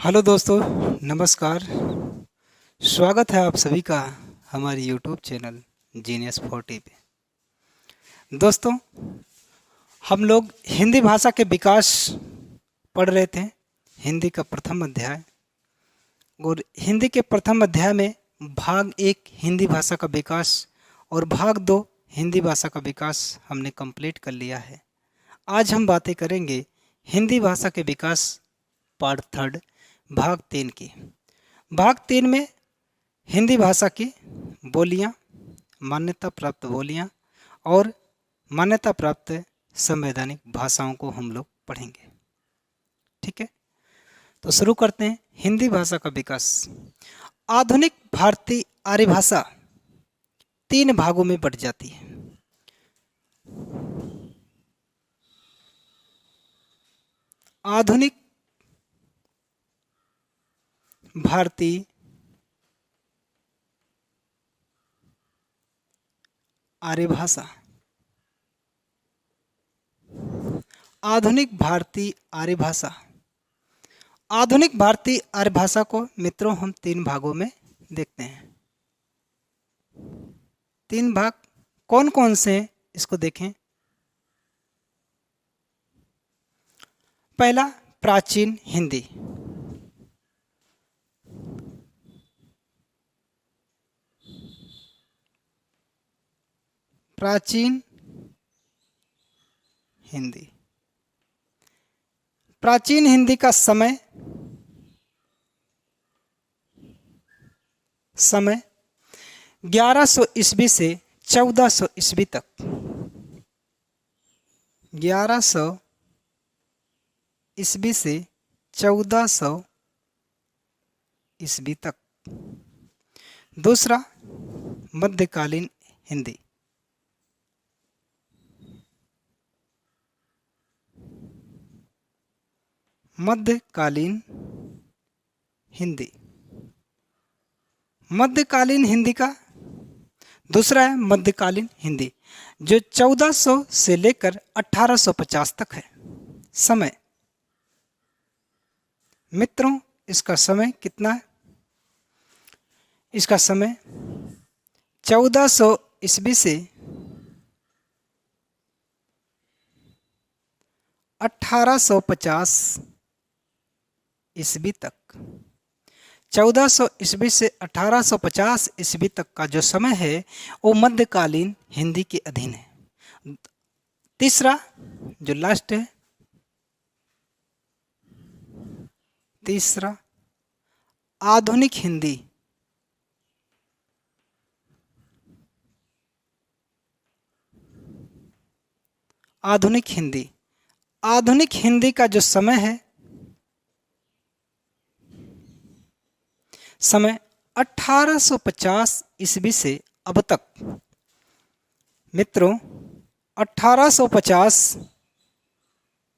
Hello दोस्तों, नमस्कार। स्वागत है आप सभी का हमारे यूट्यूब चैनल जीनियस 40 पे। दोस्तों, हम लोग हिंदी भाषा के विकास पढ़ रहे थे। हिंदी का प्रथम अध्याय, और हिंदी के प्रथम अध्याय में भाग एक हिंदी भाषा का विकास और भाग दो हिंदी भाषा का विकास हमने कंप्लीट कर लिया है। आज हम बातें करेंगे हिंदी भाषा के विकास पार्ट थर्ड, भाग तीन की। भाग तीन में हिंदी भाषा की बोलियां, मान्यता प्राप्त बोलियां और मान्यता प्राप्त संवैधानिक भाषाओं को हम लोग पढ़ेंगे। ठीक है, तो शुरू करते हैं। हिंदी भाषा का विकास। आधुनिक भारतीय आर्य भाषा तीन भागों में बट जाती है। आधुनिक भारतीय आर्य भाषा, आधुनिक भारतीय आर्य भाषा। आधुनिक भारतीय आर्य भाषा को मित्रों हम तीन भागों में देखते हैं। तीन भाग कौन कौन से हैं इसको देखें। पहला, प्राचीन हिंदी। प्राचीन हिंदी। प्राचीन हिंदी का समय 1100 ईस्वी से 1400 ईस्वी तक। 1100 ईस्वी से 1400 ईस्वी तक। दूसरा, मध्यकालीन हिंदी। मध्यकालीन हिंदी। मध्यकालीन हिंदी का दूसरा है मध्यकालीन हिंदी, जो 1400 से लेकर 1850 तक है। समय मित्रों, इसका समय कितना है? इसका समय 1400 ईस्वी से 1850 ईस्वी तक। 1400 ईस्वी से 1850 ईस्वी तक का जो समय है वो मध्यकालीन हिंदी के अधीन है। तीसरा जो लास्ट है, तीसरा आधुनिक हिंदी। आधुनिक हिंदी। आधुनिक हिंदी का जो समय है, समय 1850 ईस्वी से अब तक। मित्रों, 1850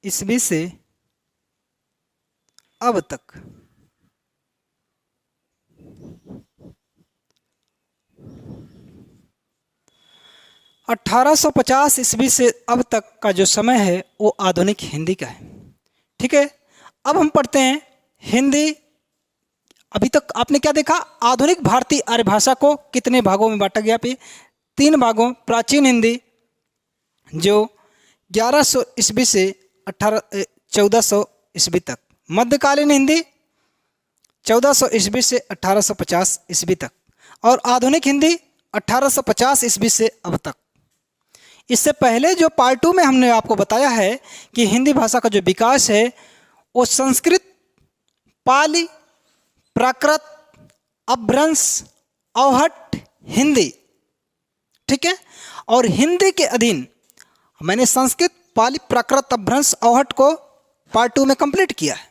ईस्वी से अब तक। अठारह सौ पचास ईस्वी से अब तक का जो समय है वो आधुनिक हिंदी का है। ठीक है, अब हम पढ़ते हैं हिंदी। अभी तक आपने क्या देखा? आधुनिक भारतीय आर्य भाषा को कितने भागों में बांटा गया? पे तीन भागों। प्राचीन हिंदी जो 1100 ईस्वी से 1400 ईस्वी तक। मध्यकालीन हिंदी 1400 ईस्वी से 1850 ईस्वी तक। और आधुनिक हिंदी 1850 ईस्वी से अब तक। इससे पहले जो पार्ट टू में हमने आपको बताया है कि हिंदी भाषा का जो विकास है वो संस्कृत, पाली, प्राकृत, अपभ्रंश, अवहट्ट, हिंदी। ठीक है, और हिंदी के अधीन मैंने संस्कृत, पाली, प्राकृत, अपभ्रंश, अवहट्ट को पार्ट टू में कंप्लीट किया है।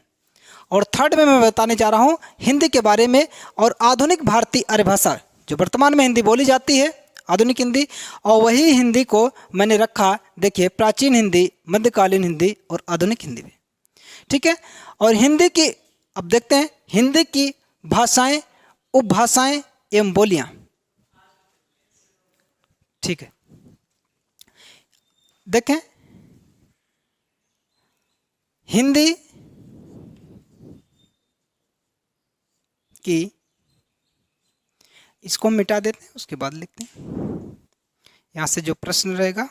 और थर्ड में मैं बताने जा रहा हूं हिंदी के बारे में और आधुनिक भारतीय आर्य भाषा जो वर्तमान में हिंदी बोली जाती है, आधुनिक हिंदी। और वही हिंदी को मैंने रखा, देखिए, प्राचीन हिंदी, मध्यकालीन हिंदी और आधुनिक हिंदी में। ठीक है, और हिंदी की अब देखते हैं हिंदी की भाषाएं, उपभाषाएं एवं बोलियां। ठीक है, देखें हिंदी कि इसको हम मिटा देते हैं, उसके बाद लिखते हैं यहाँ से जो प्रश्न रहेगा।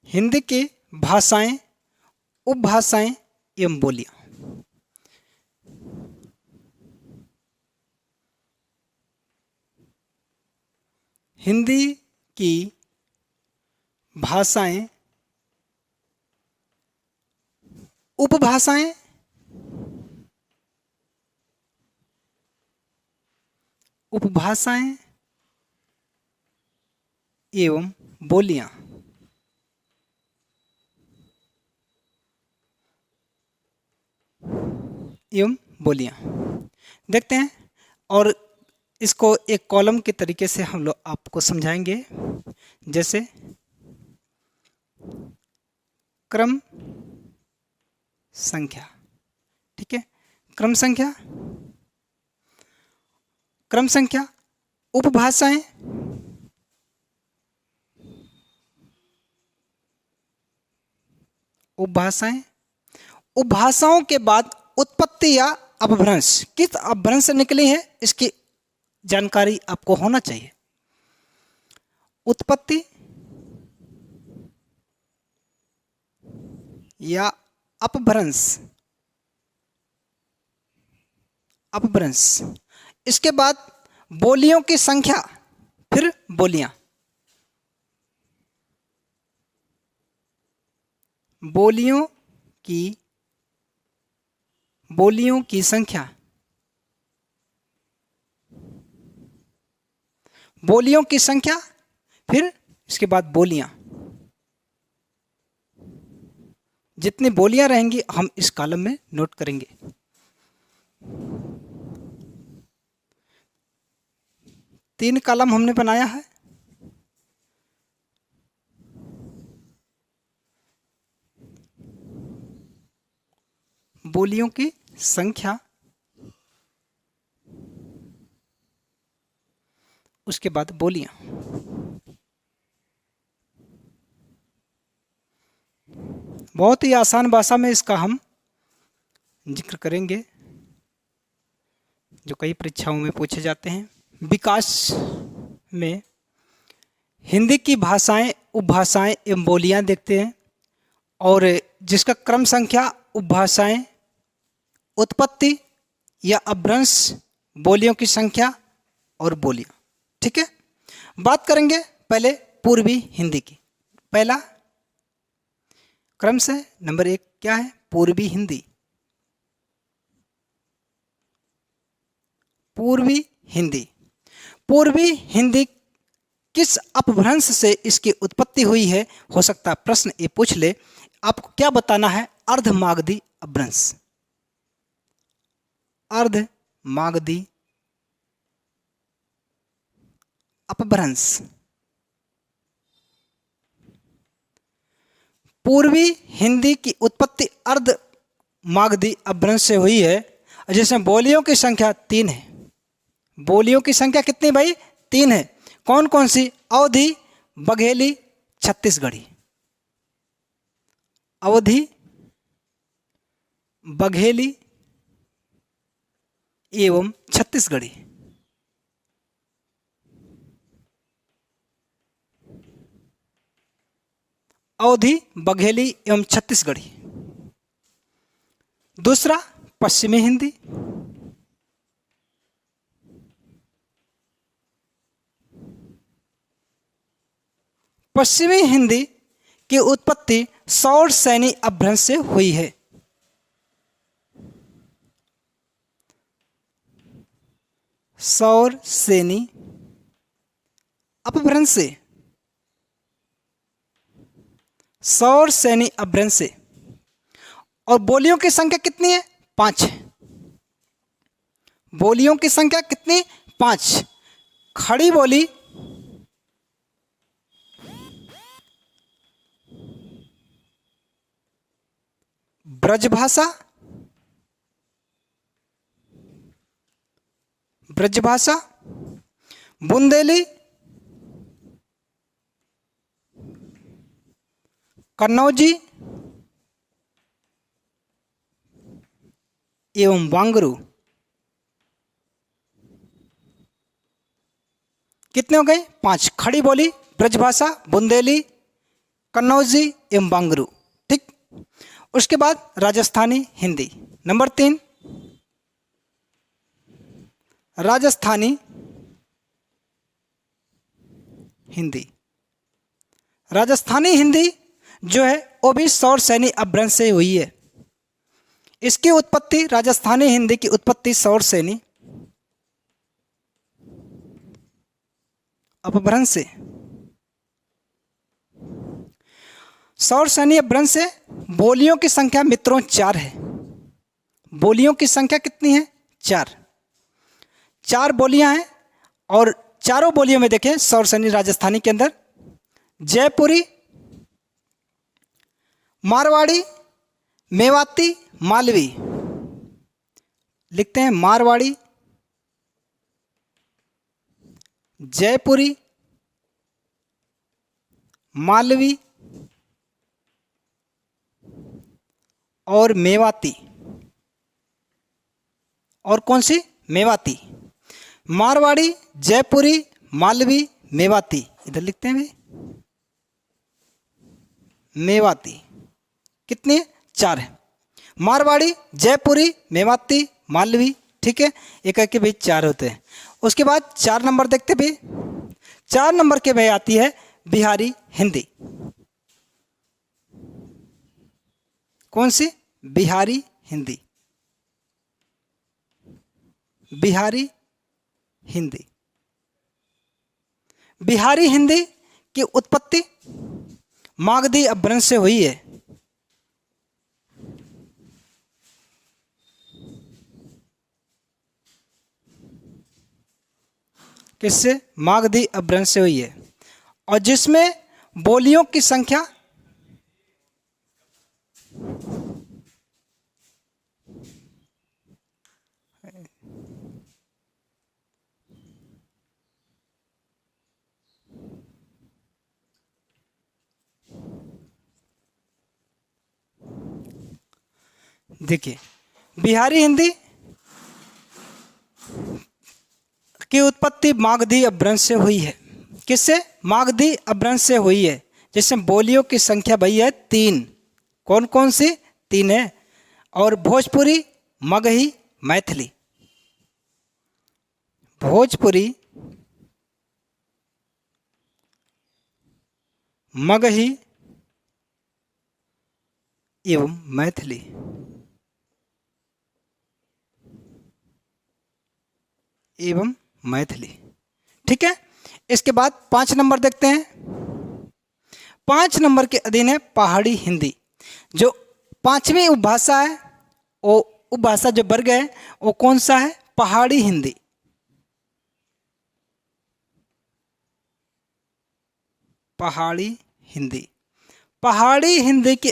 हिंदी की भाषाएं, उपभाषाएं एवं बोलियां। हिंदी की भाषाएं, उपभाषाएं, उपभाषाएं एवं बोलियां। एवं बोलियां देखते हैं, और इसको एक कॉलम के तरीके से हम लोग आपको समझाएंगे। जैसे क्रम संख्या, ठीक है, क्रम संख्या, क्रम संख्या, उपभाषाएं, उपभाषाएं, उपभाषाओं के बाद उत्पत्ति या अपभ्रंश, किस अपभ्रंश से निकली है इसकी जानकारी आपको होना चाहिए। उत्पत्ति या अपभ्रंश, अपभ्रंश। इसके बाद बोलियों की संख्या, फिर बोलियां, बोलियों की संख्या, बोलियों की संख्या, फिर इसके बाद बोलियां। जितनी बोलियां रहेंगी हम इस कॉलम में नोट करेंगे। तीन कॉलम हमने बनाया है। बोलियों की संख्या, उसके बाद बोलियां। बहुत ही आसान भाषा में इसका हम जिक्र करेंगे, जो कई परीक्षाओं में पूछे जाते हैं। विकास में हिंदी की भाषाएं, उपभाषाएं एवं बोलियां देखते हैं, और जिसका क्रम संख्या, उपभाषाएं, उत्पत्ति या अपभ्रंश, बोलियों की संख्या और बोलियां। ठीक है, बात करेंगे पहले पूर्वी हिंदी की। पहला क्रम से नंबर 1 क्या है? पूर्वी हिंदी। पूर्वी हिंदी, पूर्वी हिंदी किस अपभ्रंश से इसकी उत्पत्ति हुई है? हो सकता है प्रश्न ये पूछ ले, आपको क्या बताना है? अर्धमागधी अपभ्रंश। अर्धमागधी अपभ्रंश। पूर्वी हिंदी की उत्पत्ति अर्धमागधी अपभ्रंश से हुई है, जिसमें बोलियों की संख्या 3 है। बोलियों की संख्या कितनी भाई? 3 है। कौन कौन सी? अवधी, बघेली, छत्तीसगढ़ी। अवधी, बघेली एवं छत्तीसगढ़ी। अवधी, बघेली एवं छत्तीसगढ़ी। दूसरा पश्चिमी हिंदी। पश्चिमी हिंदी की उत्पत्ति सौर सैनी अपभ्रंश से हुई है। सौर सैनी अपभ्रंश से, सौर सैनी अपभ्रंश से। और बोलियों की संख्या कितनी है? 5 है। बोलियों की संख्या कितनी? 5। खड़ी बोली, ब्रजभाषा, ब्रजभाषा, बुंदेली, कन्नौजी एवं वांगरू। कितने हो गए? 5। खड़ी बोली, ब्रजभाषा, बुंदेली, कन्नौजी एवं वांगरू। ठीक। उसके बाद राजस्थानी हिंदी। नंबर 3 राजस्थानी हिंदी। राजस्थानी हिंदी जो है वो भी सौर सैनी अपभ्रंश से हुई है। इसकी उत्पत्ति, राजस्थानी हिंदी की उत्पत्ति सौर सैनी अपभ्रंश से, सौर सैनी अपभ्रंश से। बोलियों की संख्या मित्रों 4 है। बोलियों की संख्या कितनी है? 4। 4 बोलियां हैं और चारों बोलियों में देखें सौर सैनी राजस्थानी के अंदर जयपुरी, मारवाड़ी, मेवाती, मालवी। लिखते हैं मारवाड़ी, जयपुरी, मालवी और मेवाती। और कौन सी? मेवाती। मारवाड़ी, जयपुरी, मालवी, मेवाती। इधर लिखते हैं भाई मेवाती। कितने? 4 है। मारवाड़ी, जयपुरी, मेवाती, मालवी। ठीक है, एक एक के भी 4 होते हैं। उसके बाद 4 नंबर देखते भी। 4 नंबर के में आती है बिहारी हिंदी। कौन सी? बिहारी हिंदी। बिहारी हिंदी। बिहारी हिंदी की उत्पत्ति मागधी अपभ्रंश से हुई है। किससे? मागधी अपभ्रंश से हुई है और जिसमें बोलियों की संख्या देखिए, बिहारी हिंदी की उत्पत्ति मागधी अपभ्रंश से हुई है। किससे? मागधी अपभ्रंश से हुई है, जिसमें बोलियों की संख्या भई है 3। कौन कौन सी? 3 है। और भोजपुरी, मगही, मैथिली। भोजपुरी, मगही एवं मैथिली। एवं मैथिली। ठीक है। इसके बाद 5 नंबर देखते हैं। 5 नंबर के अधीन है पहाड़ी हिंदी। जो 5वीं उपभाषा है, वो उपभाषा जो वर्ग है वो कौन सा है? पहाड़ी हिंदी। पहाड़ी हिंदी। पहाड़ी हिंदी की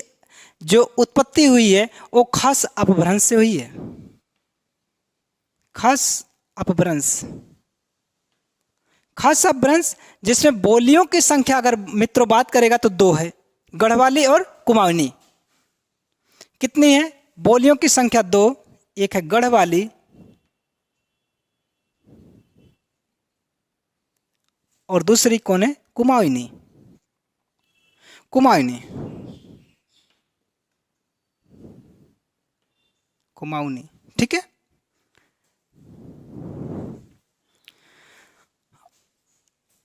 जो उत्पत्ति हुई है वो खास अपभ्रंश से हुई है। खास अपभ्रंश। खास अपभ्रंश जिसमें बोलियों की संख्या अगर मित्रों बात करेगा तो 2 है, गढ़वाली और कुमाऊनी। कितनी है? बोलियों की संख्या 2। एक है गढ़वाली और दूसरी कौन है? कुमाऊनी। कुमाऊनी, कुमाऊनी। ठीक है।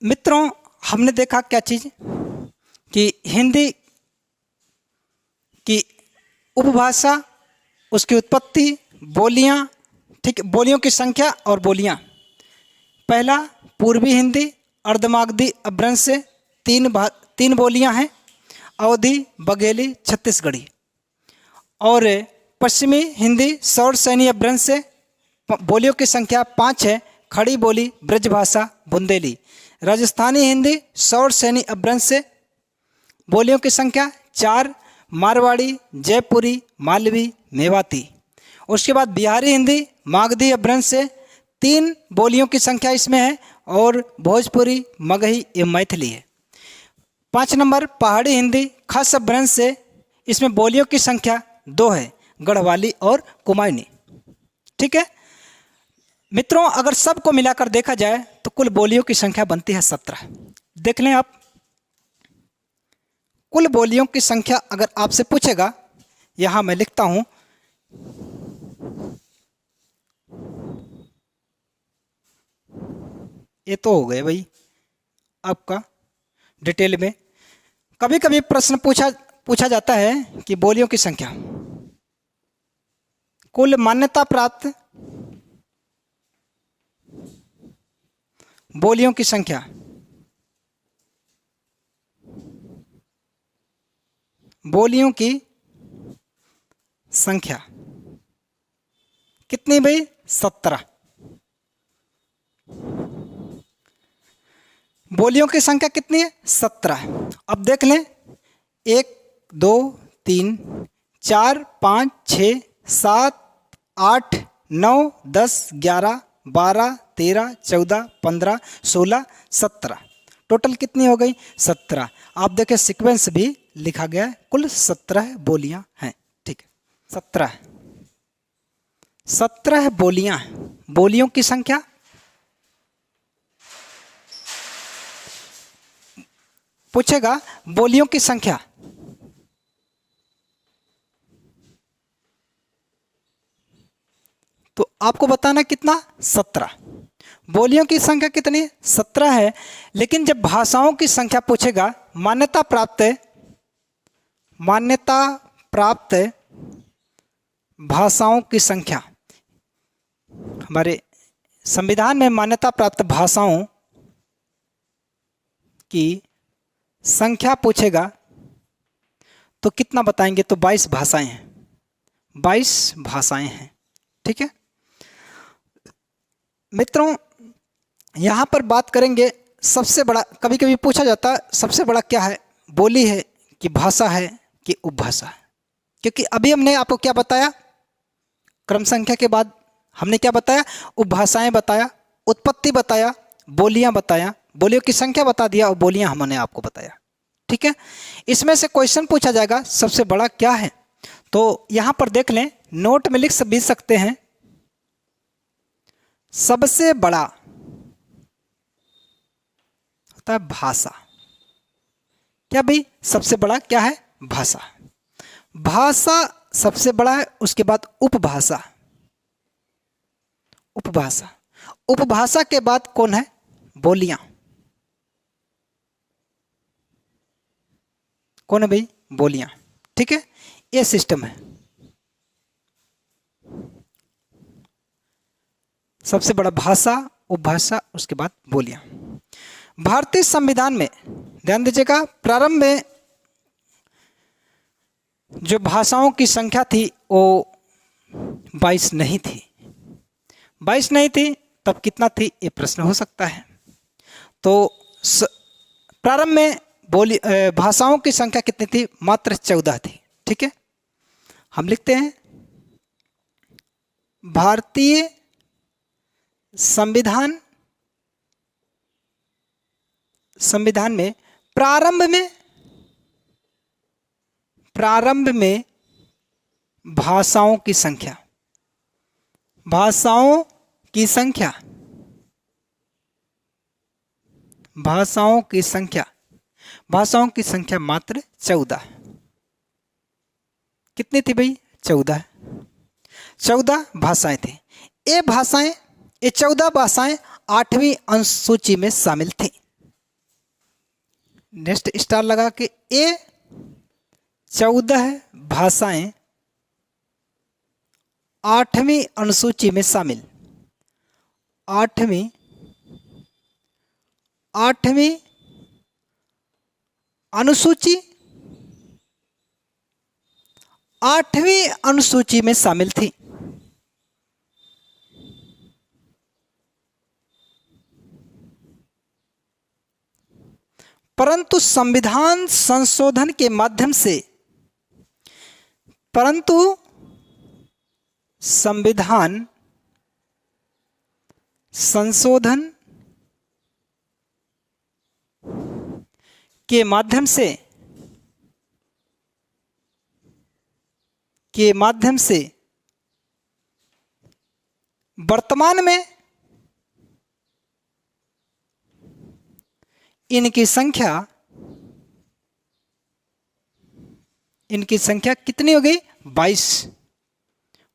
मित्रों, हमने देखा क्या चीज कि हिंदी की उपभाषा, उसकी उत्पत्ति, बोलियां। ठीक है, बोलियों की संख्या और बोलियां। पहला पूर्वी हिंदी अर्धमागधी अपभ्रंश से 3 बोलियां हैं, अवधी, बघेली, छत्तीसगढ़ी। और पश्चिमी हिंदी सौर सैनी अपभ्रंश से बोलियों की संख्या 5 है, खड़ी बोली, ब्रजभाषा, बुंदेली। राजस्थानी हिंदी सौर सैनी अपभ्रंश से बोलियों की संख्या 4, मारवाड़ी, जयपुरी, मालवी, मेवाती। उसके बाद बिहारी हिंदी, मागधी अपभ्रंश से 3 बोलियों की संख्या इसमें है और भोजपुरी, मगही एवं मैथिली है। 5 नंबर पहाड़ी हिंदी, खास अपभ्रंश से इसमें बोलियों की संख्या 2 है, गढ़वाली और कुमायूनी। ठीक है मित्रों, अगर सबको मिलाकर देखा जाए तो कुल बोलियों की संख्या बनती है 17। देख लें आप, कुल बोलियों की संख्या अगर आपसे पूछेगा, यहां मैं लिखता हूं, ये तो हो गए भाई आपका डिटेल में। कभी कभी प्रश्न पूछा जाता है कि बोलियों की संख्या, कुल मान्यता प्राप्त बोलियों की संख्या, बोलियों की संख्या कितनी भाई? 17। बोलियों की संख्या कितनी है? 17। अब देख लें, 1 2 3 4 5 6 7 8 9 10 11 12 13 14 15 16 17, टोटल कितनी हो गई? 17। आप देखें सीक्वेंस भी लिखा गया है, कुल 17 बोलियां हैं। ठीक है, 17 बोलियां, बोलियों की संख्या। पूछेगा बोलियों की संख्या, तो आपको बताना कितना? 17। बोलियों की संख्या कितनी? 17 है। लेकिन जब भाषाओं की संख्या पूछेगा, मान्यता प्राप्त भाषाओं की संख्या, हमारे संविधान में मान्यता प्राप्त भाषाओं की संख्या पूछेगा तो कितना बताएंगे? तो 22 भाषाएं हैं, 22 भाषाएं हैं। ठीक है मित्रों, यहां पर बात करेंगे सबसे बड़ा, कभी कभी पूछा जाता है सबसे बड़ा क्या है, बोली है कि भाषा है कि उपभाषा है। क्योंकि अभी हमने आपको क्या बताया, क्रम संख्या के बाद हमने क्या बताया? उपभाषाएं बताया, उत्पत्ति बताया, बोलियां बताया, बोलियों की संख्या बता दिया और बोलियां हमने आपको बताया। ठीक है, इसमें से क्वेश्चन पूछा जाएगा सबसे बड़ा क्या है, तो यहां पर देख लें, नोट में लिख भी सकते हैं, सबसे बड़ा होता है भाषा। क्या भाई? सबसे बड़ा क्या है? भाषा। भाषा सबसे बड़ा है, उसके बाद उपभाषा। उपभाषा, उपभाषा के बाद कौन है? बोलियां। कौन है भाई? बोलियां। ठीक है, ये सिस्टम है। सबसे बड़ा भाषा, उपभाषा, उसके बाद बोलियां। भारतीय संविधान में ध्यान दीजिएगा, प्रारंभ में जो भाषाओं की संख्या थी वो 22 नहीं थी। 22 नहीं थी, तब कितना थी? ये प्रश्न हो सकता है। तो प्रारंभ में भाषाओं की संख्या कितनी थी? मात्र 14 थी। ठीक है, हम लिखते हैं भारतीय संविधान में प्रारंभ में भाषाओं की संख्या, भाषाओं की संख्या मात्र 14। कितनी थी भाई? 14। 14 भाषाएं थी। ये 14 भाषाएं 8वीं अनुसूची में शामिल थी। नेक्स्ट स्टार लगा के, ये 14 भाषाएं 8वीं अनुसूची में शामिल, 8वीं अनुसूची, 8वीं अनुसूची में शामिल थी। परंतु संविधान संशोधन के माध्यम से परंतु संविधान संशोधन के माध्यम से वर्तमान में इनकी संख्या कितनी हो गई? 22।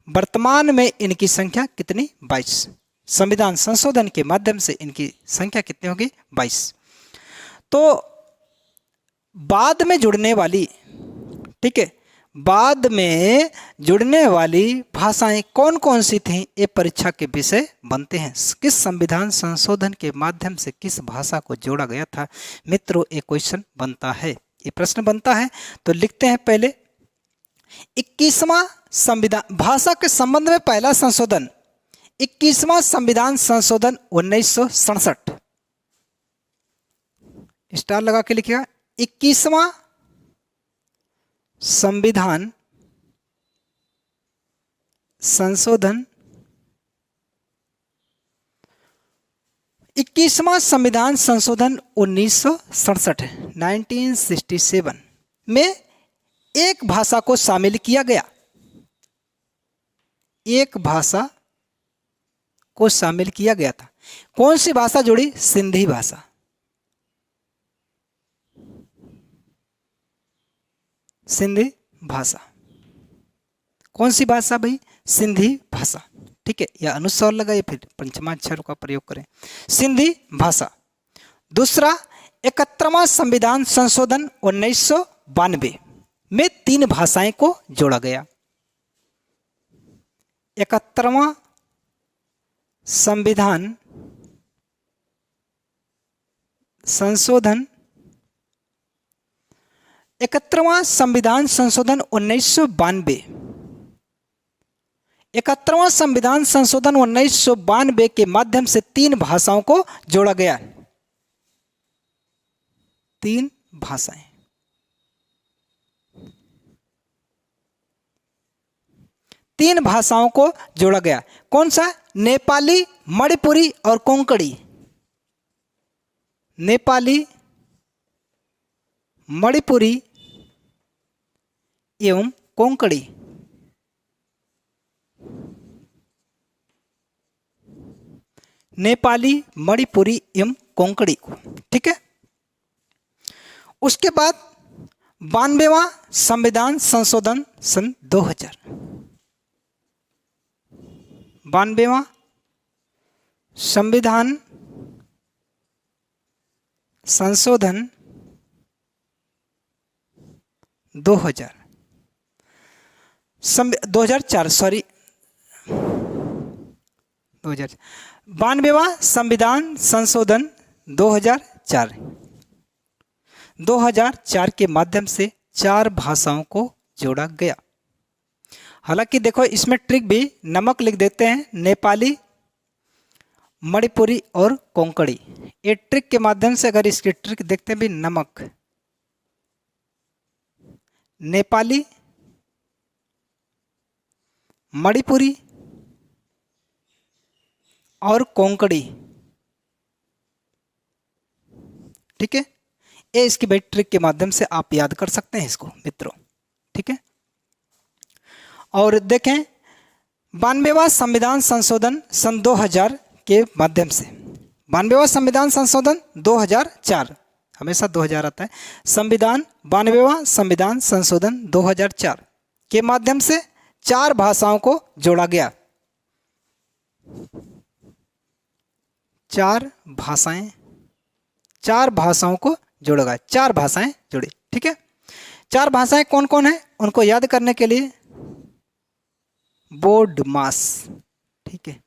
वर्तमान में इनकी संख्या कितनी? 22। संविधान संशोधन के माध्यम से इनकी संख्या कितनी होगी? 22। तो बाद में जुड़ने वाली, ठीक है, बाद में जुड़ने वाली भाषाएं कौन कौन सी थीं, ये परीक्षा के विषय बनते हैं। किस संविधान संशोधन के माध्यम से किस भाषा को जोड़ा गया था? मित्रों, ये क्वेश्चन बनता है, ये प्रश्न बनता है। तो लिखते हैं पहले 21वां संविधान, भाषा के संबंध में पहला संशोधन 21वां संविधान संशोधन 1967। स्टार लगा के लिखिएगा। 21वां संविधान संशोधन 21वां संविधान संशोधन 1967 1967 में एक भाषा को शामिल किया गया। एक भाषा को शामिल किया गया था। कौन सी भाषा जुड़ी? सिंधी भाषा। सिंधी भाषा। कौन सी भाषा भाई? सिंधी भाषा। ठीक है, या अनुस्वार लगाइए, फिर पंचमाक्षर का प्रयोग करें। सिंधी भाषा। दूसरा, 71वां संविधान संशोधन 1992 में 3 भाषाएं को जोड़ा गया। 71वां संविधान संशोधन 71वां संविधान संशोधन 1992। 71वां संविधान संशोधन 1992 के माध्यम से 3 भाषाओं को जोड़ा गया। 3 भाषाएं। तीन भाषाओं को जोड़ा गया। कौन सा? नेपाली, मणिपुरी और कोंकणी। नेपाली, मणिपुरी एवं कोंकणी। नेपाली, मणिपुरी एवं कोंकणी को। ठीक है। उसके बाद 92वां संविधान संशोधन सन 2000। 92वां संविधान संशोधन 2000 2004 सॉरी 2000। 92वां संविधान संशोधन 2004। 2004 के माध्यम से 4 भाषाओं को जोड़ा गया। हालांकि देखो इसमें ट्रिक भी, नमक लिख देते हैं, नेपाली, मणिपुरी और कोंकणी। ये ट्रिक के माध्यम से अगर इसकी ट्रिक देखते हैं भी, नमक, नेपाली, मणिपुरी और कोंकणी। ठीक है, ये इसकी भाई ट्रिक के माध्यम से आप याद कर सकते हैं इसको मित्रों। ठीक है। और देखें 92वां संविधान संशोधन सन 2000 के माध्यम से। 92वां संविधान संशोधन 2004, हमेशा 2000 आता है। 92वां संविधान संशोधन 2004 के माध्यम से 4 भाषाओं को जोड़ा गया। 4 भाषाओं को जोड़ा गया। 4 भाषाएं जुड़ी। ठीक है। 4 भाषाएं कौन कौन है उनको याद करने के लिए बोर्ड मास। ठीक है,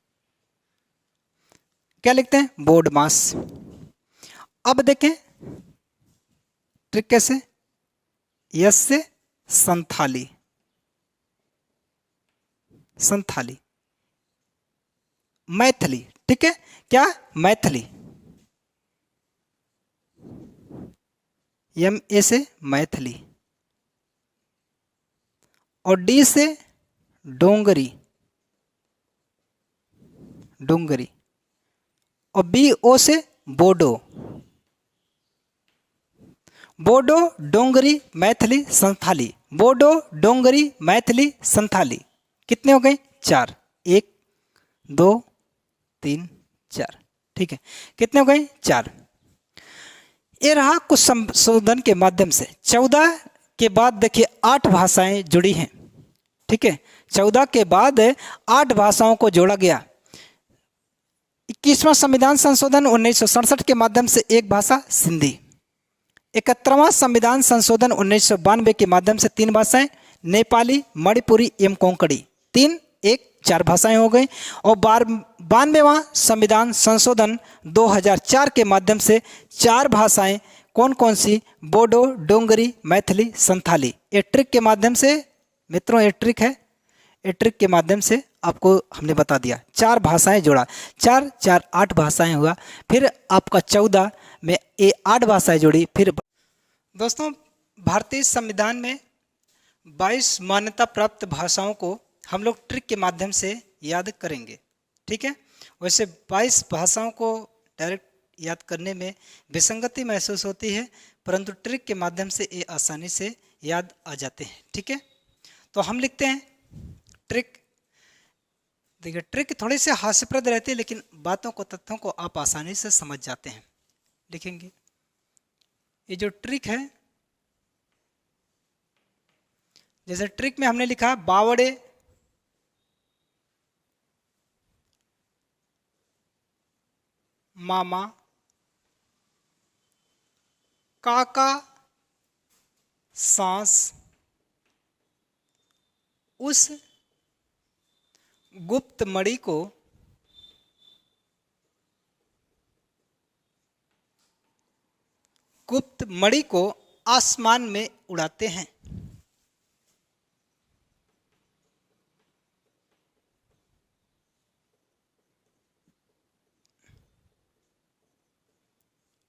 क्या लिखते हैं? बोर्ड मास। अब देखें ट्रिक कैसे? यस से संथाली। संथाली, मैथिली। ठीक है, क्या? मैथिली। एम ए से मैथिली। और डी से डोंगरी, डोंगरी, और बी ओ से बोडो, बोडो, डोंगरी, मैथिली, संथाली, बोडो, डोंगरी, मैथिली, संथाली। कितने हो गए? 4। 1 2 3 4। ठीक है, कितने हो गए? 4। ये रहा कुछ संशोधन के माध्यम से। 14 के बाद देखिए 8 भाषाएं जुड़ी हैं। ठीक है, 14 के बाद 8 भाषाओं को जोड़ा गया। 21वां संविधान संशोधन 1967 के माध्यम से एक भाषा सिंधी। 71वां संविधान संशोधन 1992 के माध्यम से 3 भाषाएं, नेपाली, मणिपुरी एवं कोंकणी। 3 1 4 भाषाएं हो गई। और 92वां संविधान संशोधन 2004 के माध्यम से 4 भाषाएं, कौन कौन सी? बोडो, डोंगरी, मैथिली, संथाली। ये ट्रिक के माध्यम से मित्रों, ये ट्रिक है, ये ट्रिक के माध्यम से आपको हमने बता दिया। 4 भाषाएं जोड़ा, 4 4 8 भाषाएं हुआ। फिर आपका 14 में ये 8 भाषाएं जोड़ी। फिर दोस्तों, भारतीय संविधान में 22 मान्यता प्राप्त भाषाओं को हम लोग ट्रिक के माध्यम से याद करेंगे। ठीक है, वैसे 22 भाषाओं को डायरेक्ट याद करने में विसंगति महसूस होती है, परंतु ट्रिक के माध्यम से ये आसानी से याद आ जाते हैं। ठीक है, तो हम लिखते हैं ट्रिक। देखिए, ट्रिक थोड़ी सी हास्यप्रद रहती है, लेकिन बातों को, तथ्यों को आप आसानी से समझ जाते हैं। लिखेंगे, ये जो ट्रिक है, जैसे ट्रिक में हमने लिखा बावड़े, मामा, काका, सांस, उस गुप्त मणि को आसमान में उड़ाते हैं।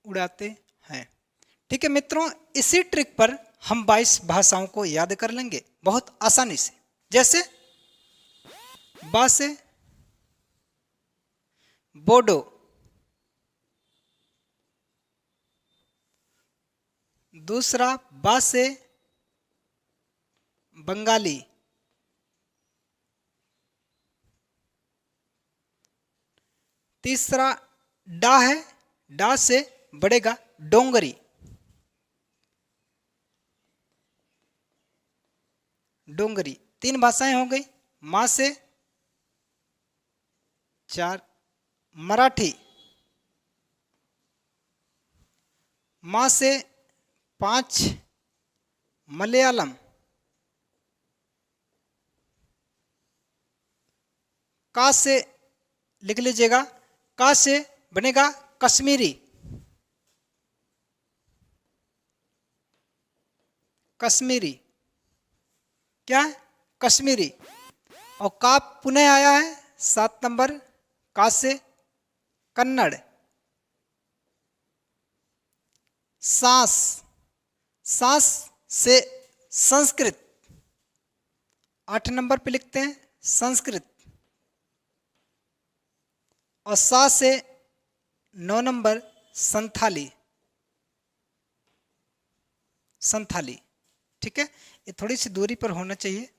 उड़ाते हैं। ठीक है मित्रों, इसी ट्रिक पर हम 22 भाषाओं को याद कर लेंगे बहुत आसानी से। जैसे बा से बोडो, दूसरा बा से बंगाली, तीसरा डा है, डा से बढ़ेगा डोंगरी, डोंगरी। 3 भाषाएं हो गई। माँ से 4 मराठी, माँ से 5 मलयालम, का से लिख लीजिएगा, का से बनेगा कश्मीरी, कश्मीरी, क्या है? कश्मीरी। और का पुनः आया है 7 नंबर, का से कन्नड़, सांस, सांस से संस्कृत, 8 नंबर पे लिखते हैं संस्कृत। और सा से 9 नंबर संथाली, संथाली। ठीक है, ये थोड़ी सी दूरी पर होना चाहिए।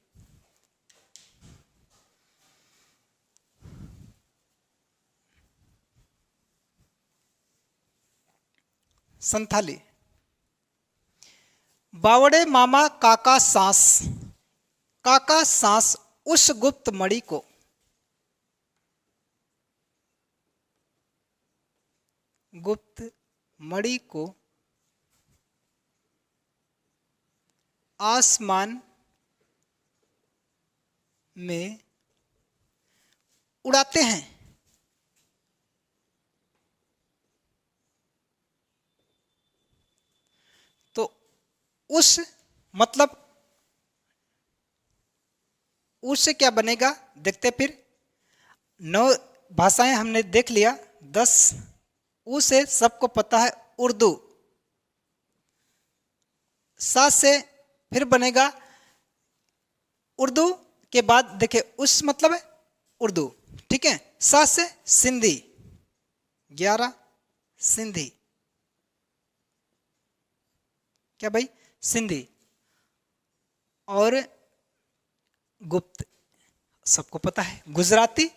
संथाली। बावड़े, मामा, काका, सांस, काका सांस उस गुप्त मणि को, गुप्त मणि को आसमान में उड़ाते हैं। तो उस मतलब उससे क्या बनेगा देखते फिर। 9 भाषाएं हमने देख लिया, 10 उसे सबको पता है उर्दू। सा से फिर बनेगा उर्दू के बाद देखिए उस मतलब है उर्दू, ठीक है। सा से सिंधी, 11 सिंधी, क्या भाई सिंधी। और गुप्त सबको पता है, गुजराती,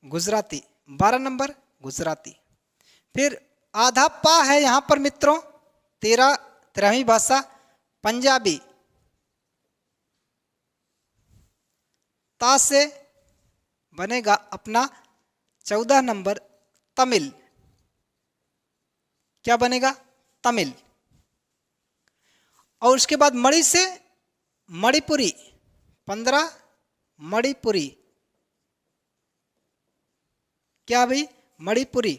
गुजराती 12 नंबर गुजराती। फिर आधा पा है यहां पर मित्रों, 13वीं भाषा पंजाबी। ता से बनेगा अपना 14 नंबर तमिल, क्या बनेगा तमिल। और उसके बाद मणि से मणिपुरी 15 मणिपुरी, क्या भाई मणिपुरी,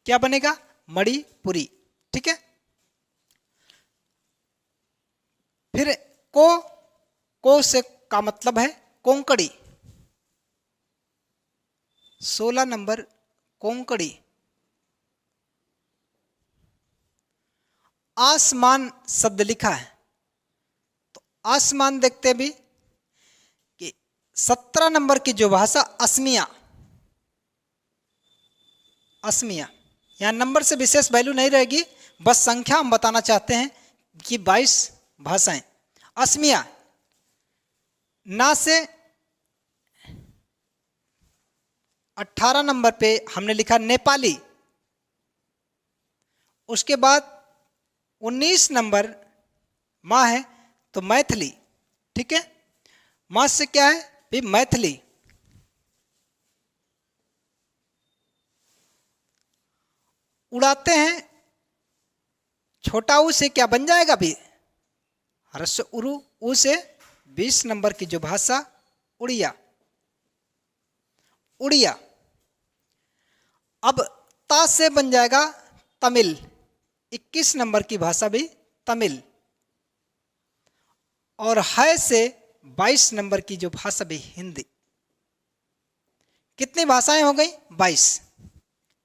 क्या बनेगा मणिपुरी, ठीक है। फिर को से का मतलब है कोंकणी, 16 नंबर कोंकणी। आसमान शब्द लिखा है, तो आसमान देखते भी कि 17 नंबर की जो भाषा असमिया, असमिया, यहां नंबर से विशेष वैल्यू नहीं रहेगी, बस संख्या हम बताना चाहते हैं कि 22 भाषाएं। असमिया। ना से 18 नंबर पे हमने लिखा नेपाली। उसके बाद 19 नंबर माँ है तो मैथिली, ठीक है। माँ से क्या है भी मैथिली। उड़ाते हैं, छोटा ऊ से क्या बन जाएगा भी ह्रस्व उरु, ऊ से 20 नंबर की जो भाषा उड़िया, उड़िया। अब ता से बन जाएगा तमिल, 21 नंबर की भाषा भी तमिल। और है से 22 नंबर की जो भाषा भी हिंदी। कितनी भाषाएं हो गई 22।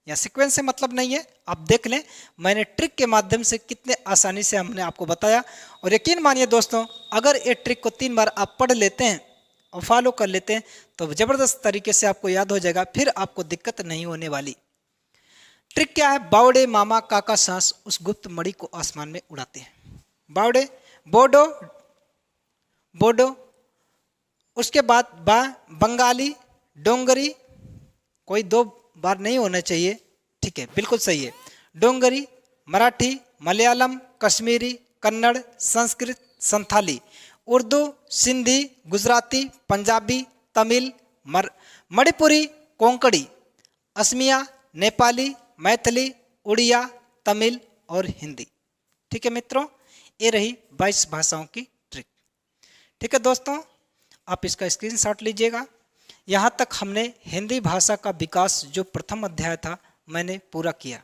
या सीक्वेंस से मतलब नहीं है, आप देख लें मैंने ट्रिक के माध्यम से कितने आसानी से हमने आपको बताया। और यकीन मानिए दोस्तों, अगर ये ट्रिक को 3 बार आप पढ़ लेते हैं और फॉलो कर लेते हैं तो ज़बरदस्त तरीके से आपको याद हो जाएगा, फिर आपको दिक्कत नहीं होने वाली। ट्रिक क्या है, बावड़े मामा काका सांस उस गुप्त मणि को आसमान में उड़ाते हैं। बावड़े बोडो, बोडो। उसके बाद बा बंगाली, डोंगरी, कोई 2 बार नहीं होना चाहिए, ठीक है बिल्कुल सही है। डोंगरी, मराठी, मलयालम, कश्मीरी, कन्नड़, संस्कृत, संथाली, उर्दू, सिंधी, गुजराती, पंजाबी, तमिल, मणिपुरी, कोंकणी, असमिया, नेपाली, मैथिली, उड़िया, तमिल और हिंदी। ठीक है मित्रों, ये रही 22 भाषाओं की ट्रिक। ठीक है दोस्तों, आप इसका स्क्रीनशॉट लीजिएगा। यहाँ तक हमने हिंदी भाषा का विकास जो प्रथम अध्याय था मैंने पूरा किया।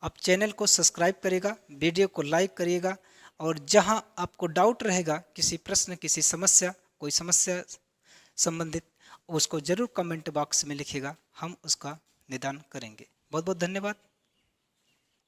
आप चैनल को सब्सक्राइब करिएगा, वीडियो को लाइक करिएगा, और जहाँ आपको डाउट रहेगा, किसी प्रश्न, किसी समस्या, कोई समस्या संबंधित, उसको जरूर कमेंट बॉक्स में लिखिएगा, हम उसका निदान करेंगे। बहुत बहुत धन्यवाद।